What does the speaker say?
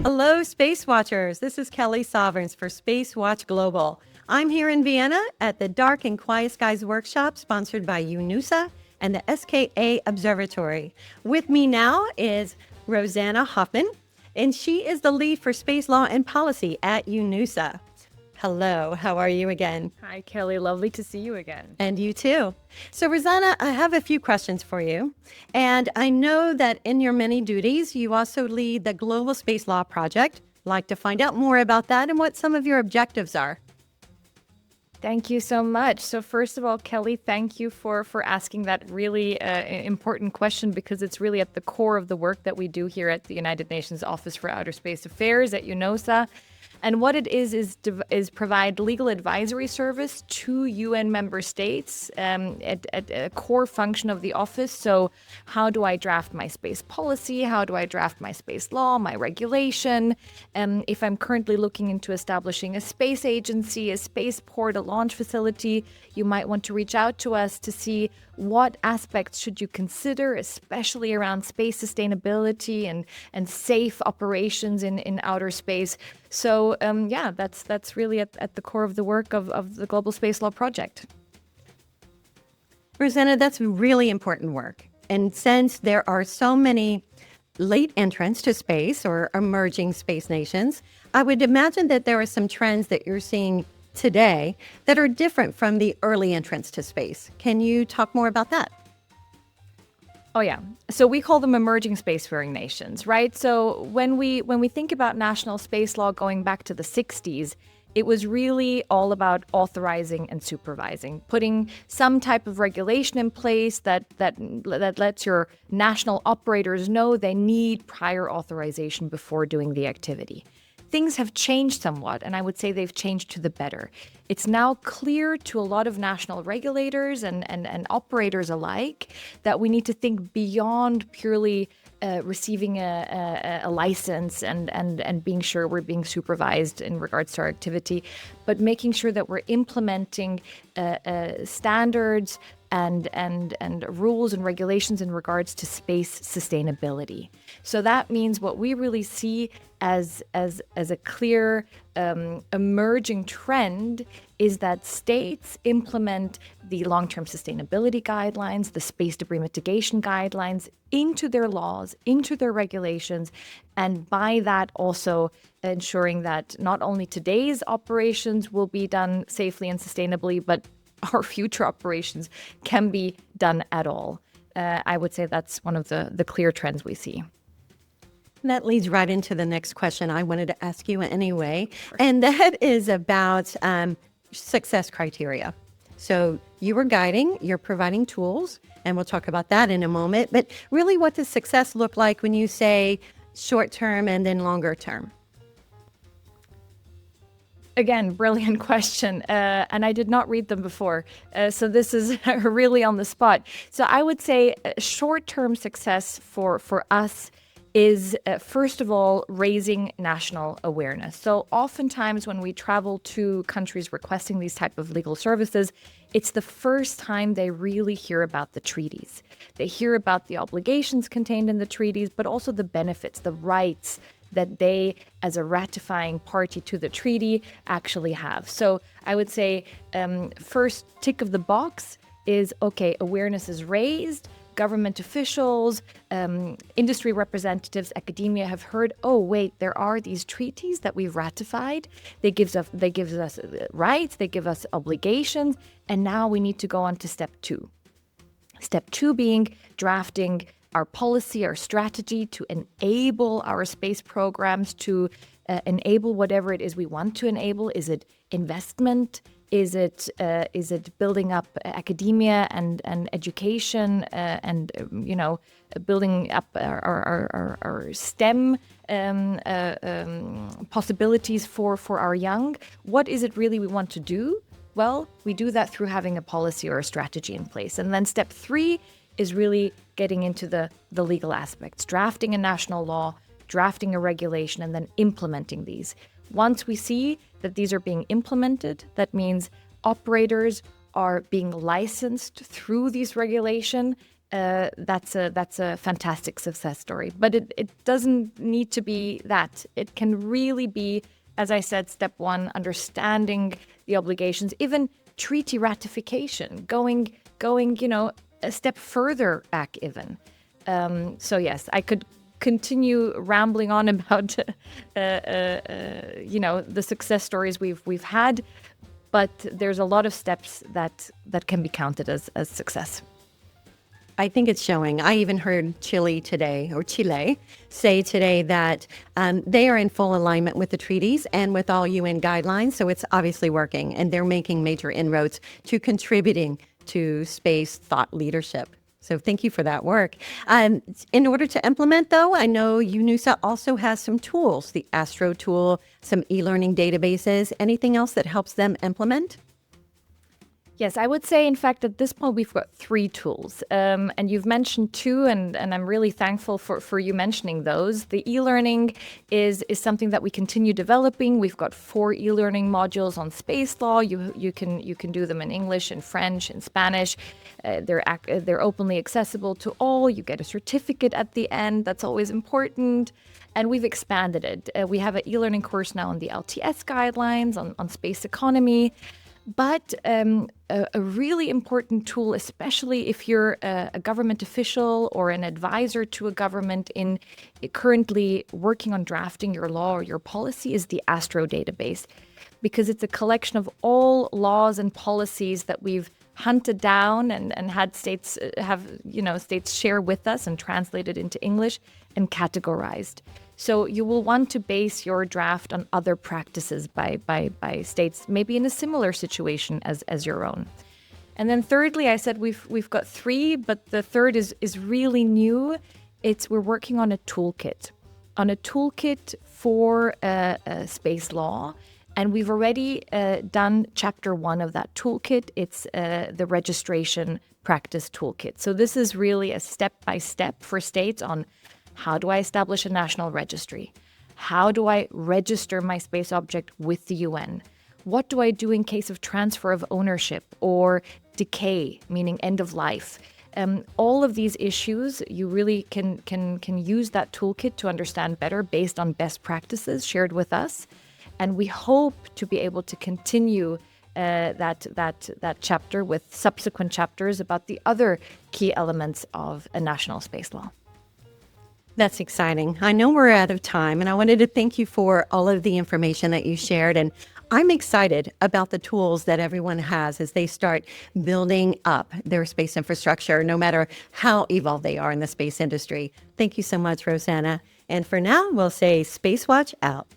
Hello, Space Watchers. This is Kelly Soverns for SpaceWatch.Global. I'm here in Vienna at the Dark and Quiet Skies workshop sponsored by UNOOSA and the SKA Observatory. With me now is Rosanna Hoffmann, and she is the lead for space law and policy at UNOOSA. Hello, how are you again? Hi, Kelly. Lovely to see you again. And you too. So, Rosanna, I have a few questions for you. And I know that in your many duties, you also lead the Global Space Law Project. I'd like to find out more about that and what some of your objectives are. Thank you so much. So first of all, Kelly, thank you for asking that really important question, because it's really at the core of the work that we do here at the United Nations Office for Outer Space Affairs at UNOOSA. And what it is provide legal advisory service to UN member states at a core function of the office. So how do I draft my space policy? How do I draft my space law, my regulation? If I'm currently looking into establishing a space agency, a spaceport, a launch facility, you might want to reach out to us to see what aspects should you consider, especially around space sustainability and safe operations in outer space. So that's really at the core of the work of the Global Space Law Project. Rosanna, that's really important work. And since there are so many late entrants to space or emerging space nations, I would imagine that there are some trends that you're seeing today that are different from the early entrants to space. Can you talk more about that? Oh, yeah. So we call them emerging spacefaring nations, right? So when we think about national space law going back to the 60s, it was really all about authorizing and supervising, putting some type of regulation in place that lets your national operators know they need prior authorization before doing the activity. Things have changed somewhat, and I would say they've changed to the better. It's now clear to a lot of national regulators and operators alike that we need to think beyond purely receiving a license and being sure we're being supervised in regards to our activity, but making sure that we're implementing standards and rules and regulations in regards to space sustainability. So that means what we really see as a clear emerging trend is that states implement the long-term sustainability guidelines, the space debris mitigation guidelines into their laws, into their regulations, and by that also ensuring that not only today's operations will be done safely and sustainably, but our future operations can be done at all. I would say that's one of the clear trends we see. That leads right into the next question I wanted to ask you anyway, and that is about success criteria. So you were guiding, you're providing tools, and we'll talk about that in a moment, but really what does success look like when you say short term and then longer term? Again, brilliant question. And I did not read them before. So this is really on the spot. So I would say short-term success for us is, first of all, raising national awareness. So oftentimes when we travel to countries requesting these type of legal services, it's the first time they really hear about the treaties. They hear about the obligations contained in the treaties, but also the benefits, the rights that they, as a ratifying party to the treaty, actually have. So I would say first tick of the box is, okay, awareness is raised. Government officials, industry representatives, academia have heard, oh, wait, there are these treaties that we've ratified. They give us rights, they give us obligations, and now we need to go on to step two. Step two being drafting our policy, our strategy to enable our space programs, to enable whatever it is we want to enable. Is it investment? Is it building up academia and education and building up our STEM possibilities for our young? What is it really we want to do? Well, we do that through having a policy or a strategy in place. And then step three is really getting into the legal aspects, drafting a national law, drafting a regulation, and then implementing these. Once we see that these are being implemented, that means operators are being licensed through these regulation that's a fantastic success story. But it doesn't need to be that. It can really be, as I said, step one, understanding the obligations, even treaty ratification, going a step further back even. So yes, I could continue rambling on about the success stories we've had, but there's a lot of steps that can be counted as success. I think it's showing. I even heard Chile say today that they are in full alignment with the treaties and with all UN guidelines. So it's obviously working, and they're making major inroads to contributing to space thought leadership. So thank you for that work. In order to implement, though, I know UNOOSA also has some tools, the Astro tool, some e-learning databases. Anything else that helps them implement? Yes, I would say, in fact, at this point, we've got 3 tools. And you've mentioned 2, and I'm really thankful for you mentioning those. The e-learning is something that we continue developing. We've got 4 e-learning modules on space law. You can do them in English, in French, in Spanish. They're openly accessible to all. You get a certificate at the end. That's always important. And we've expanded it. We have an e-learning course now on the LTS guidelines, on space economy. But a really important tool, especially if you're a government official or an advisor to a government in currently working on drafting your law or your policy, is the Astro database, because it's a collection of all laws and policies that we've hunted down and had states share with us and translated into English and categorized. So you will want to base your draft on other practices by states, maybe in a similar situation as your own. And then thirdly, I said we've got 3, but the third is really new. We're working on a toolkit for space law. And we've already done chapter 1 of that toolkit. It's the registration practice toolkit. So this is really a step-by-step for states on how do I establish a national registry? How do I register my space object with the UN? What do I do in case of transfer of ownership or decay, meaning end of life? All of these issues, you really can use that toolkit to understand better based on best practices shared with us. And we hope to be able to continue that chapter with subsequent chapters about the other key elements of a national space law. That's exciting. I know we're out of time, and I wanted to thank you for all of the information that you shared. And I'm excited about the tools that everyone has as they start building up their space infrastructure, no matter how evolved they are in the space industry. Thank you so much, Rosanna. And for now, we'll say Space Watch out.